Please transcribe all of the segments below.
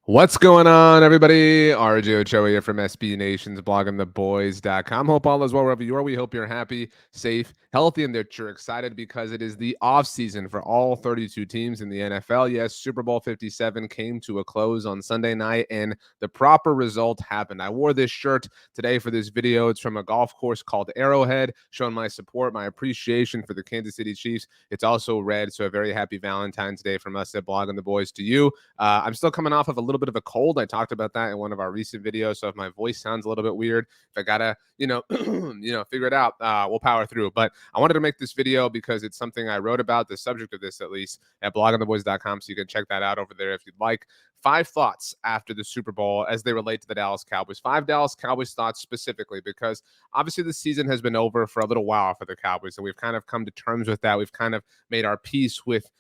What's going on, everybody? RJ Ochoa here from SB Nation's bloggingtheboys.com. Hope all is well wherever you are. We hope you're happy, safe, healthy, and that you're excited because it is the offseason for all 32 teams in the NFL. Yes, Super Bowl 57 came to a close on Sunday night, and the proper result happened. I wore this shirt today for this video. It's from a golf course called Arrowhead, showing my support, my appreciation for the Kansas City Chiefs. It's also red, so a very happy Valentine's Day from us at Blogging the Boys to you. I'm still coming off of a little bit of a cold. I talked about that in one of our recent videos. So if my voice sounds a little bit weird, if I gotta, figure it out, we'll power through. But I wanted to make this video because it's something I wrote about, the subject of this at least, at bloggingtheboys.com. So you can check that out over there if you'd like. 5 thoughts after the Super Bowl as they relate to the Dallas Cowboys. 5 Dallas Cowboys thoughts specifically, because obviously the season has been over for a little while for the Cowboys, and we've kind of come to terms with that. We've kind of made our peace with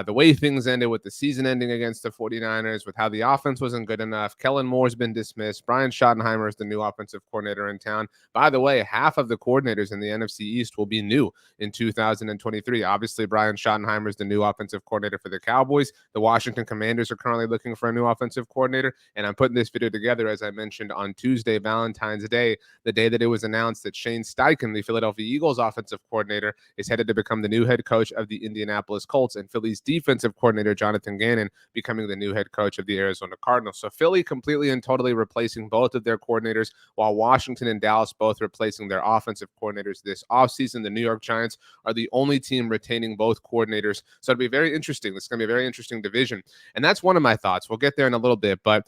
the way things ended, with the season ending against the 49ers, with how the offense wasn't good enough. Kellen Moore's been dismissed. Brian Schottenheimer is the new offensive coordinator in town. By the way, half of the coordinators in the NFC East will be new in 2023. Obviously, Brian Schottenheimer is the new offensive coordinator for the Cowboys. The Washington Commanders are currently looking for a new offensive coordinator, and I'm putting this video together, as I mentioned, on Tuesday, Valentine's Day, the day that it was announced that Shane Steichen, the Philadelphia Eagles offensive coordinator, is headed to become the new head coach of the Indianapolis Colts, and Philly's defensive coordinator Jonathan Gannon becoming the new head coach of the Arizona Cardinals. So Philly completely and totally replacing both of their coordinators, while Washington and Dallas both replacing their offensive coordinators this offseason. The New York Giants are the only team retaining both coordinators. So it'll be very interesting. This is going to be a very interesting division. And that's one of my thoughts. We'll get there in a little bit, but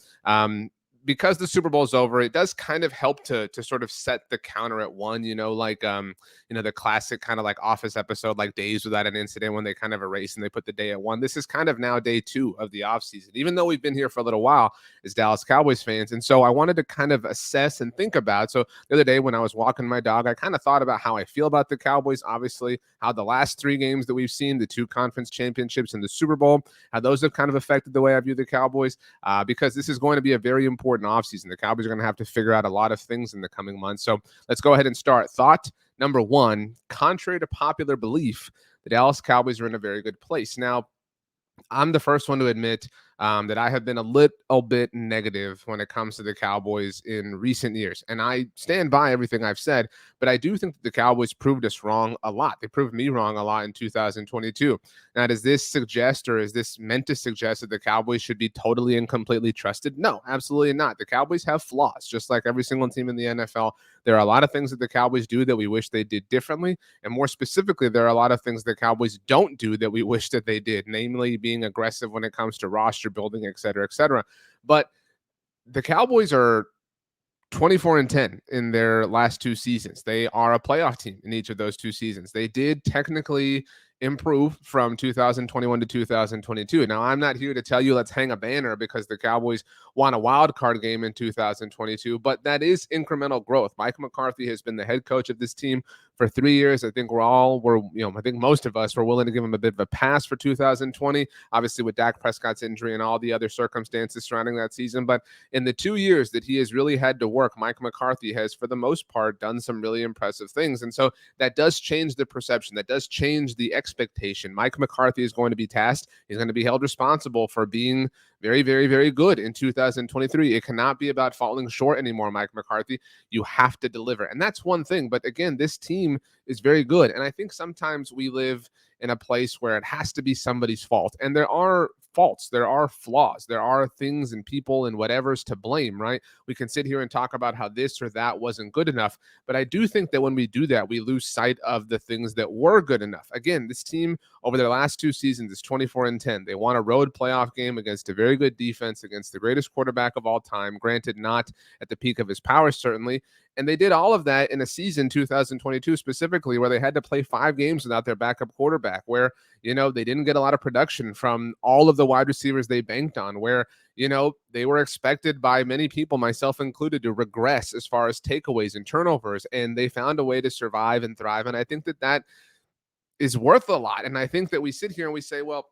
because the Super Bowl is over, it does kind of help to sort of set the counter at one, the classic kind of like Office episode, like Days Without an Incident, when they kind of erase and they put the day at one. This is kind of now day 2 of the offseason, even though we've been here for a little while as Dallas Cowboys fans. And so I wanted to kind of assess and think about. So the other day when I was walking my dog, I kind of thought about how I feel about the Cowboys, obviously, how the last 3 games that we've seen, the 2 conference championships and the Super Bowl, how those have kind of affected the way I view the Cowboys, because this is going to be a very important offseason. The Cowboys are going to have to figure out a lot of things in the coming months. So let's go ahead and start. Thought number 1, contrary to popular belief, the Dallas Cowboys are in a very good place. Now, I'm the first one to admit that I have been a little bit negative when it comes to the Cowboys in recent years. And I stand by everything I've said, but I do think that the Cowboys proved us wrong a lot. They proved me wrong a lot in 2022. Now, does this suggest, or is this meant to suggest, that the Cowboys should be totally and completely trusted? No, absolutely not. The Cowboys have flaws, just like every single team in the NFL. There are a lot of things that the Cowboys do that we wish they did differently. And more specifically, there are a lot of things the Cowboys don't do that we wish that they did, namely being aggressive when it comes to roster building, et cetera, et cetera. But the Cowboys are 24-10 in their last 2 seasons. They are a playoff team in each of those 2 seasons. They did technically improve from 2021 to 2022. Now, I'm not here to tell you let's hang a banner because the Cowboys won a wild card game in 2022, but that is incremental growth. Mike McCarthy has been the head coach of this team for 3 years. I think I think most of us were willing to give him a bit of a pass for 2020, obviously with Dak Prescott's injury and all the other circumstances surrounding that season. But in the 2 years that he has really had to work, Mike McCarthy has, for the most part, done some really impressive things. And so that does change the perception. That does change the expectation. Mike McCarthy is going to be tasked. He's going to be held responsible for being very, very, very good in 2023. It cannot be about falling short anymore, Mike McCarthy. You have to deliver. And that's one thing. But again, this team is very good. And I think sometimes we live in a place where it has to be somebody's fault. And there are faults, there are flaws, there are things and people and whatever's to blame, right? We can sit here and talk about how this or that wasn't good enough, but I do think that when we do that, we lose sight of the things that were good enough. Again, this team over their last 2 seasons is 24-10. They won a road playoff game against a very good defense, against the greatest quarterback of all time, granted not at the peak of his powers, certainly. And they did all of that in a season, 2022 specifically, where they had to play 5 games without their backup quarterback, where, they didn't get a lot of production from all of the wide receivers they banked on, where, they were expected by many people, myself included, to regress as far as takeaways and turnovers, and they found a way to survive and thrive. And I think that is worth a lot. And I think that we sit here and we say, well,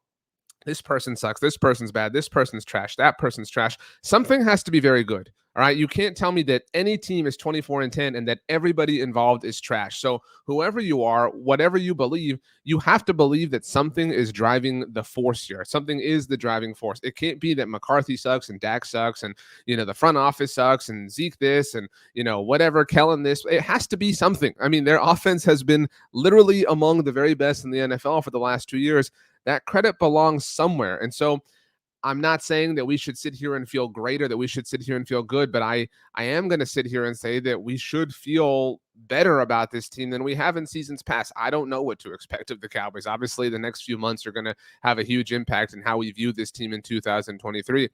this person sucks, this person's bad, this person's trash, that person's trash. Something has to be very good. All right. You can't tell me that any team is 24-10 and that everybody involved is trash. So, whoever you are, whatever you believe, you have to believe that something is driving the force here. Something is the driving force. It can't be that McCarthy sucks and Dak sucks and, the front office sucks and Zeke this and, whatever, Kellen this. It has to be something. I mean, their offense has been literally among the very best in the NFL for the last 2 years. That credit belongs somewhere. And so I'm not saying that we should sit here and feel great or that we should sit here and feel good, but I am going to sit here and say that we should feel better about this team than we have in seasons past. I don't know what to expect of the Cowboys. Obviously, the next few months are going to have a huge impact in how we view this team in 2023.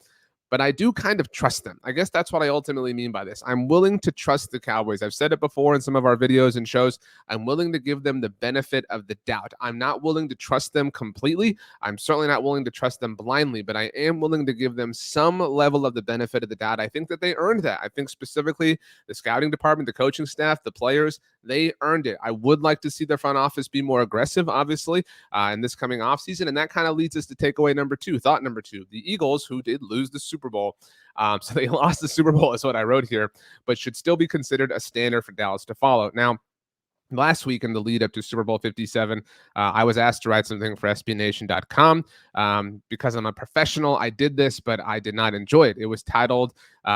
But I do kind of trust them. I guess that's what I ultimately mean by this. I'm willing to trust the Cowboys. I've said it before in some of our videos and shows. I'm willing to give them the benefit of the doubt. I'm not willing to trust them completely. I'm certainly not willing to trust them blindly, but I am willing to give them some level of the benefit of the doubt. I think that they earned that. I think specifically the scouting department, the coaching staff, the players, they earned it. I would like to see their front office be more aggressive, obviously, in this coming offseason. And that kind of leads us to takeaway number two, thought number two. The Eagles, who did lose the Super Bowl, so they lost the Super Bowl is what I wrote here, but should still be considered a standard for Dallas to follow. Now, last week in the lead up to Super Bowl 57, I was asked to write something for SBNation.com. Because I'm a professional, I did this, but I did not enjoy it. It was titled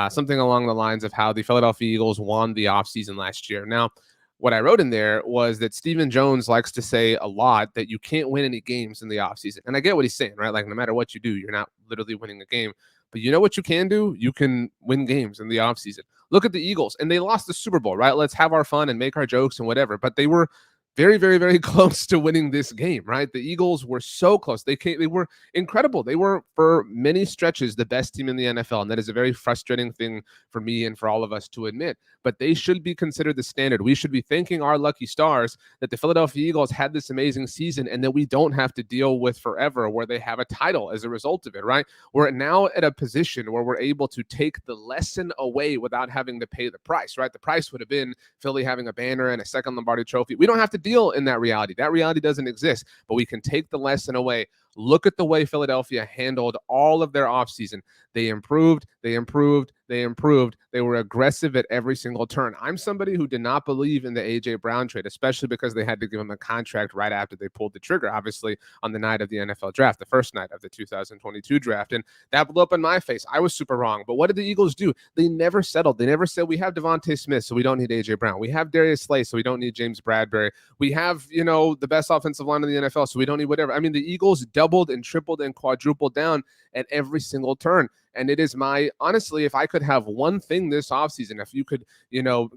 something along the lines of how the Philadelphia Eagles won the offseason last year. Now, what I wrote in there was that Stephen Jones likes to say a lot that you can't win any games in the offseason. And I get what he's saying, right? Like, no matter what you do, you're not literally winning a game. But you know what you can do? You can win games in the offseason. Look at the Eagles, and they lost the Super Bowl, right? Let's have our fun and make our jokes and whatever. But they were very, very, very close to winning this game, right? The Eagles were so close. They were incredible. They were, for many stretches, the best team in the NFL. And that is a very frustrating thing for me and for all of us to admit. But they should be considered the standard. We should be thanking our lucky stars that the Philadelphia Eagles had this amazing season and that we don't have to deal with forever where they have a title as a result of it, right? We're now at a position where we're able to take the lesson away without having to pay the price, right? The price would have been Philly having a banner and a second Lombardi trophy. We don't have to deal in that reality. That reality doesn't exist, but we can take the lesson away. Look at the way Philadelphia handled all of their offseason. They improved, they improved, they improved. They were aggressive at every single turn. I'm somebody who did not believe in the A.J. Brown trade, especially because they had to give him a contract right after they pulled the trigger, obviously, on the night of the NFL draft, the first night of the 2022 draft. And that blew up in my face. I was super wrong. But what did the Eagles do? They never settled. They never said, we have Devontae Smith, so we don't need A.J. Brown. We have Darius Slay, so we don't need James Bradbury. We have, the best offensive line in the NFL, so we don't need whatever. I mean, the Eagles doubled and tripled and quadrupled down at every single turn. And it is honestly, if I could have one thing this offseason, if you could,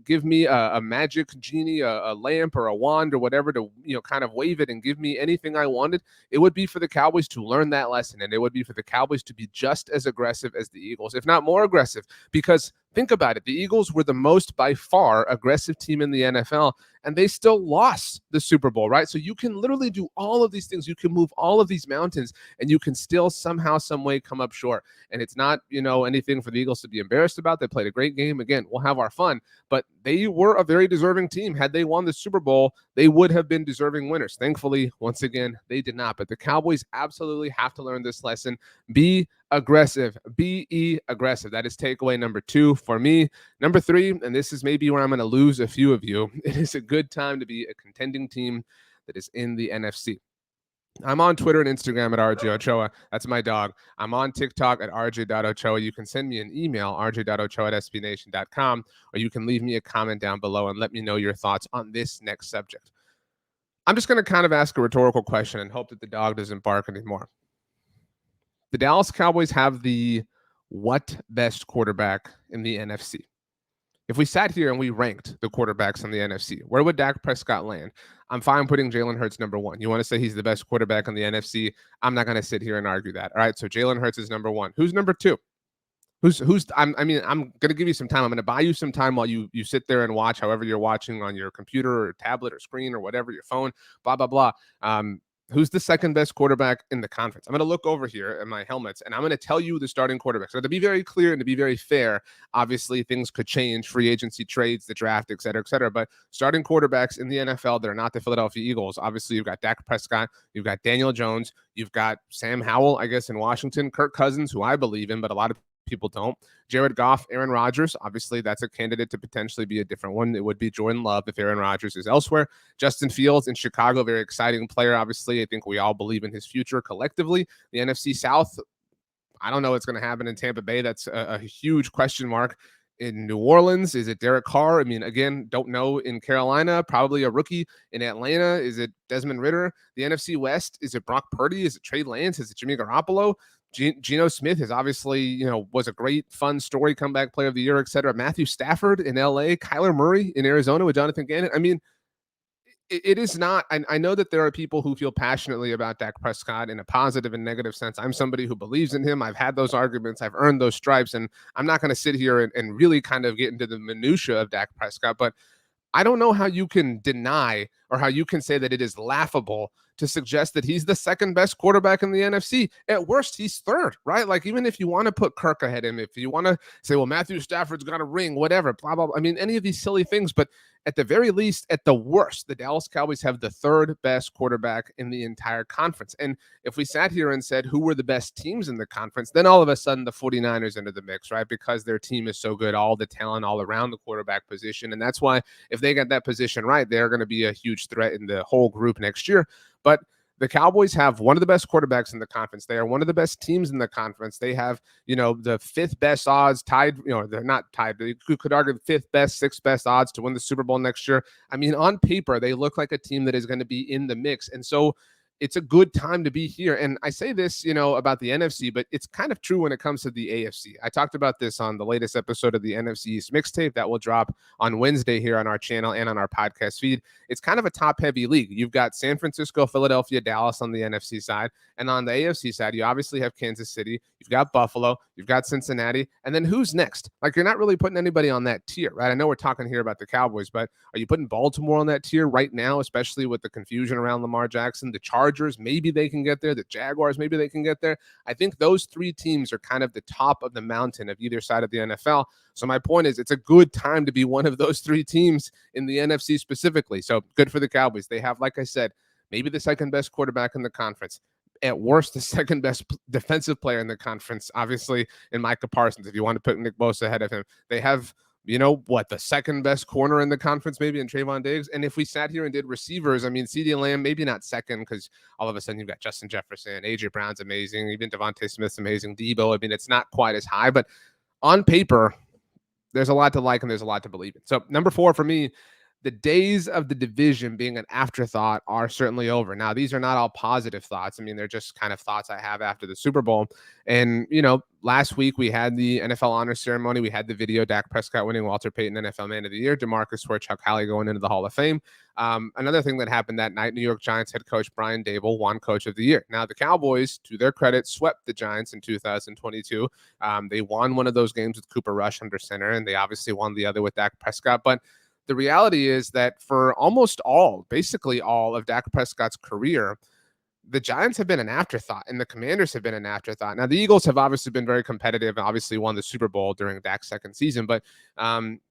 give me a magic genie, a lamp or a wand or whatever to, kind of wave it and give me anything I wanted, it would be for the Cowboys to learn that lesson. And it would be for the Cowboys to be just as aggressive as the Eagles, if not more aggressive, because think about it. The Eagles were the most by far aggressive team in the NFL, and they still lost the Super Bowl, right? So you can literally do all of these things. You can move all of these mountains, and you can still somehow, some way come up short. And it's not, anything for the Eagles to be embarrassed about. They played a great game. Again, we'll have our fun, but they were a very deserving team. Had they won the Super Bowl, they would have been deserving winners. Thankfully, once again, they did not. But the Cowboys absolutely have to learn this lesson. Be aggressive. Be aggressive. That is takeaway number 2 for me. Number 3, and this is maybe where I'm going to lose a few of you. It is a good time to be a contending team that is in the NFC. I'm on Twitter and Instagram at RJ Ochoa. That's my dog. I'm on TikTok at rj.ochoa. You can send me an email, rj.ochoa@sbnation.com, or you can leave me a comment down below and let me know your thoughts on this next subject. I'm just going to kind of ask a rhetorical question and hope that the dog doesn't bark anymore. The Dallas Cowboys have the what best quarterback in the NFC? If we sat here and we ranked the quarterbacks in the NFC, where would Dak Prescott land? I'm fine putting Jalen Hurts number 1. You want to say he's the best quarterback in the NFC? I'm not going to sit here and argue that. All right, so Jalen Hurts is number 1. Who's number 2? I'm going to give you some time. I'm going to buy you some time while you sit there and watch however you're watching on your computer or tablet or screen or whatever, your phone, blah, blah, blah. who's the second best quarterback in the conference? I'm going to look over here at my helmets and I'm going to tell you the starting quarterbacks. So to be very clear and to be very fair, obviously things could change, free agency, trades, the draft, et cetera, et cetera. But starting quarterbacks in the NFL that are not the Philadelphia Eagles, obviously you've got Dak Prescott, you've got Daniel Jones, you've got Sam Howell, I guess, in Washington, Kirk Cousins, who I believe in, but a lot of people don't. Jared Goff, Aaron Rodgers, obviously that's a candidate to potentially be a different one. It would be Jordan Love if Aaron Rodgers is elsewhere. Justin Fields in Chicago, very exciting player, obviously. I think we all believe in his future collectively. The NFC South, I don't know what's going to happen in Tampa Bay. That's a huge question mark. In New Orleans, is it Derek Carr? I mean, again, don't know. In Carolina, probably a rookie. In Atlanta, is it Desmond Ridder? The NFC West, is it Brock Purdy? Is it Trey Lance? Is it Jimmy Garoppolo? Geno Smith is obviously, was a great, fun story, comeback player of the year, et cetera. Matthew Stafford in LA, Kyler Murray in Arizona with Jonathan Gannon. I mean, it is not. I know that there are people who feel passionately about Dak Prescott in a positive and negative sense. I'm somebody who believes in him. I've had those arguments. I've earned those stripes. And I'm not going to sit here and really kind of get into the minutia of Dak Prescott. But I don't know how you can deny or how you can say that it is laughable to suggest that he's the second best quarterback in the NFC. At worst, he's third, right? Like, even if you want to put Kirk ahead of him, if you want to say, well, Matthew Stafford's got a ring, whatever, blah, blah, blah. I mean, any of these silly things. But at the very least, at the worst, the Dallas Cowboys have the third best quarterback in the entire conference. And if we sat here and said who were the best teams in the conference, then all of a sudden the 49ers into the mix, right? Because their team is so good, all the talent all around the quarterback position. And that's why if they get that position right, they're going to be a huge threat in the whole group next year. But the Cowboys have one of the best quarterbacks in the conference. They are one of the best teams in the conference. They have, the fifth best odds, tied, they're not tied, but you could argue the fifth best, sixth best odds to win the Super Bowl next year. I mean, on paper, they look like a team that is going to be in the mix. And so it's a good time to be here. And I say this, about the NFC, but it's kind of true when it comes to the AFC. I talked about this on the latest episode of the NFC East mixtape that will drop on Wednesday here on our channel and on our podcast feed. It's kind of a top-heavy league. You've got San Francisco, Philadelphia, Dallas on the NFC side. And on the AFC side, you obviously have Kansas City. You've got Buffalo. You've got Cincinnati. And then who's next? Like, you're not really putting anybody on that tier, right? I know we're talking here about the Cowboys, but are you putting Baltimore on that tier right now, especially with the confusion around Lamar Jackson? The Chargers, maybe they can get there. The Jaguars, maybe they can get there. I think those three teams are kind of the top of the mountain of either side of the NFL. So my point is, it's a good time to be one of those three teams in the NFC specifically. So good for the Cowboys. They have, like I said, maybe the second best quarterback in the conference. At worst, the second best defensive player in the conference, obviously, in Micah Parsons. If you want to put Nick Bosa ahead of him, they have, the second best corner in the conference, maybe, in Trayvon Diggs. And if we sat here and did receivers, I mean, CeeDee Lamb, maybe not second, because all of a sudden you've got Justin Jefferson, AJ Brown's amazing, even Devontae Smith's amazing, Debo. I mean, it's not quite as high, but on paper, there's a lot to like and there's a lot to believe in. So number 4 for me, the days of the division being an afterthought are certainly over. Now, these are not all positive thoughts. I mean, they're just kind of thoughts I have after the Super Bowl. And, last week we had the NFL honors ceremony. We had the video, Dak Prescott winning Walter Payton NFL Man of the Year, DeMarcus Ware, Chuck Howley going into the Hall of Fame. Another thing that happened that night, New York Giants head coach Brian Daboll won Coach of the Year. Now, the Cowboys, to their credit, swept the Giants in 2022. They won one of those games with Cooper Rush under center, and they obviously won the other with Dak Prescott. But the reality is that for basically all of Dak Prescott's career, the Giants have been an afterthought and the Commanders have been an afterthought. Now, the Eagles have obviously been very competitive and obviously won the Super Bowl during Dak's second season. But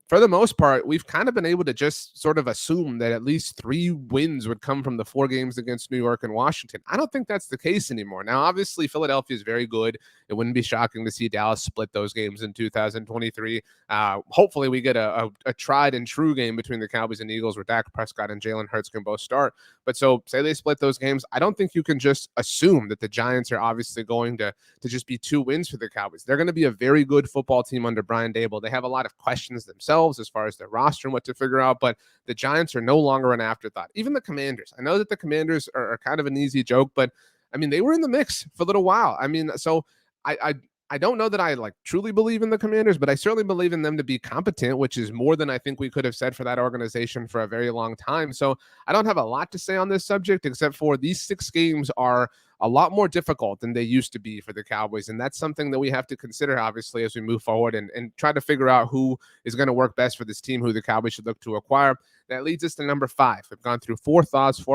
for the most part, we've kind of been able to just sort of assume that at least 3 wins would come from the 4 games against New York and Washington. I don't think that's the case anymore. Now, obviously, Philadelphia is very good. It wouldn't be shocking to see Dallas split those games in 2023. Hopefully, we get a tried and true game between the Cowboys and Eagles where Dak Prescott and Jalen Hurts can both start. But so say they split those games, I don't think you can just assume that the Giants are obviously going to just be 2 wins for the Cowboys. They're going to be a very good football team under Brian Daboll. They have a lot of questions themselves as far as their roster and what to figure out, but the Giants are no longer an afterthought. Even the Commanders. I know that the Commanders are kind of an easy joke, but I mean, they were in the mix for a little while. I mean, so I don't know that I truly believe in the Commanders, but I certainly believe in them to be competent, which is more than I think we could have said for that organization for a very long time. So I don't have a lot to say on this subject, except for these 6 games are a lot more difficult than they used to be for the Cowboys. And that's something that we have to consider, obviously, as we move forward and try to figure out who is going to work best for this team, who the Cowboys should look to acquire. That leads us to number 5. We've gone through 4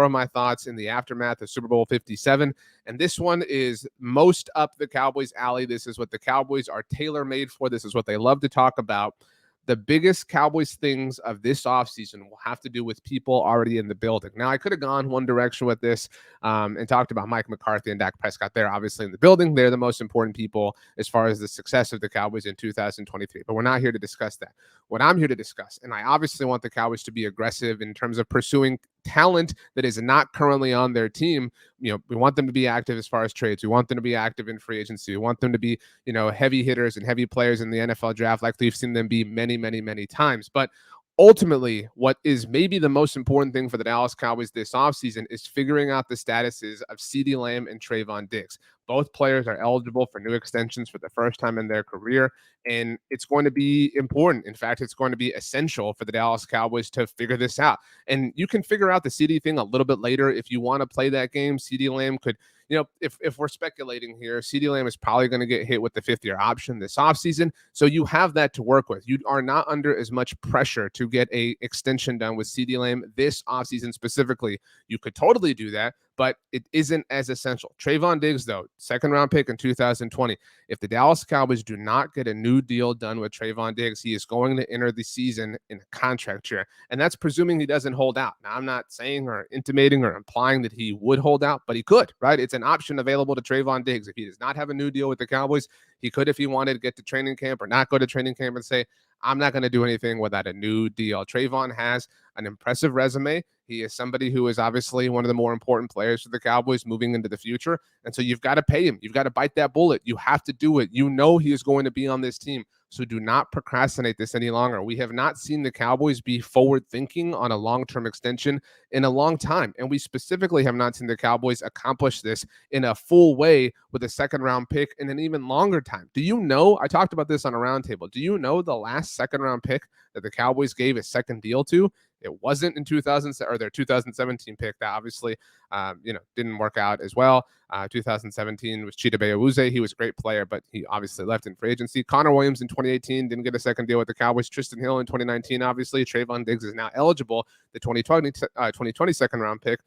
of my thoughts in the aftermath of Super Bowl 57. And this one is most up the Cowboys' alley. This is what the Cowboys are tailor-made for. This is what they love to talk about. The biggest Cowboys things of this offseason will have to do with people already in the building. Now, I could have gone one direction with this and talked about Mike McCarthy and Dak Prescott. They're obviously in the building. They're the most important people as far as the success of the Cowboys in 2023. But we're not here to discuss that. What I'm here to discuss, and I obviously want the Cowboys to be aggressive in terms of pursuing talent that is not currently on their team. We want them to be active as far as trades. We want them to be active in free agency. We want them to be, heavy hitters and heavy players in the NFL draft, like we've seen them be many, many, many times. But ultimately, what is maybe the most important thing for the Dallas Cowboys this offseason is figuring out the statuses of CeeDee Lamb and Trayvon Diggs. Both players are eligible for new extensions for the first time in their career, and it's going to be important. In fact, it's going to be essential for the Dallas Cowboys to figure this out. And you can figure out the CeeDee thing a little bit later if you want to play that game. CeeDee Lamb could, if we're speculating here, CeeDee Lamb is probably going to get hit with the 5th-year option this offseason. So you have that to work with. You are not under as much pressure to get a extension done with CeeDee Lamb this offseason specifically. You could totally do that, but it isn't as essential. Trayvon Diggs, though, 2nd-round pick in 2020. If the Dallas Cowboys do not get a new deal done with Trayvon Diggs, he is going to enter the season in a contract year. And that's presuming he doesn't hold out. Now, I'm not saying or intimating or implying that he would hold out, but he could, right? It's an option available to Trayvon Diggs. If he does not have a new deal with the Cowboys, he could, if he wanted, to get to training camp or not go to training camp and say, I'm not going to do anything without a new deal. Trayvon has an impressive resume. He is somebody who is obviously one of the more important players for the Cowboys moving into the future. And so you've got to pay him. You've got to bite that bullet. You have to do it. You know he is going to be on this team. So do not procrastinate this any longer. We have not seen the Cowboys be forward thinking on a long-term extension in a long time. And we specifically have not seen the Cowboys accomplish this in a full way with a 2nd-round pick in an even longer time. Do you know, I talked about this on a roundtable, do you know the last 2nd-round pick that the Cowboys gave a second deal to? It wasn't in 2000 or their 2017 pick that obviously, didn't work out as well. 2017 was Chidobe Awuzie. He was a great player, but he obviously left in free agency. Connor Williams in 2018 didn't get a second deal with the Cowboys. Tristan Hill in 2019, obviously. Trayvon Diggs is now eligible. The 2020 2nd-round pick.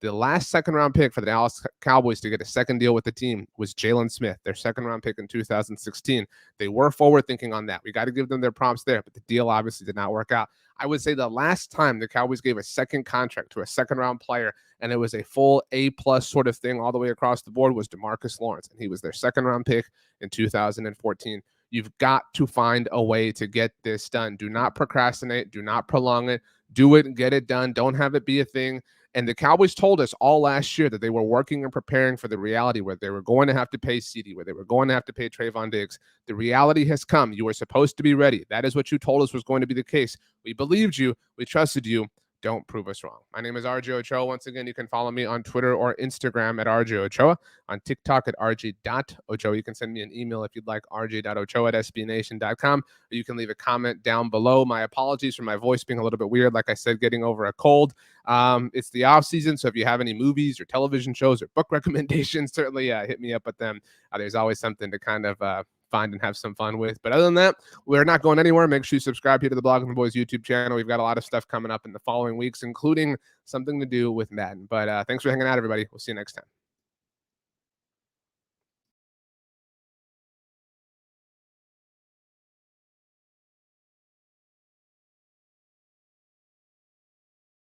The last 2nd-round pick for the Dallas Cowboys to get a second deal with the team was Jalen Smith, their 2nd-round pick in 2016. They were forward thinking on that. We got to give them their prompts there, but the deal obviously did not work out. I would say the last time the Cowboys gave a second contract to a 2nd-round player and it was a full A-plus sort of thing all the way across the board was DeMarcus Lawrence, and he was their 2nd-round pick in 2014. You've got to find a way to get this done. Do not procrastinate. Do not prolong it. Do it and get it done. Don't have it be a thing. And the Cowboys told us all last year that they were working and preparing for the reality where they were going to have to pay CeeDee, where they were going to have to pay Trayvon Diggs. The reality has come. You were supposed to be ready. That is what you told us was going to be the case. We believed you. We trusted you. Don't prove us wrong. My name is RJ Ochoa. Once again, you can follow me on Twitter or Instagram at RJ Ochoa, on TikTok at rj.ochoa. You can send me an email if you'd like, rj.ochoa@sbnation.com, or you can leave a comment down below. My apologies for my voice being a little bit weird. Like I said, getting over a cold. It's the off season, so if you have any movies or television shows or book recommendations, certainly hit me up with them. There's always something to kind of find and have some fun with. But other than that, we're not going anywhere. Make sure you subscribe here to the Blogging the Boys YouTube channel. We've got a lot of stuff coming up in the following weeks, including something to do with Madden. But thanks for hanging out, everybody. We'll see you next time.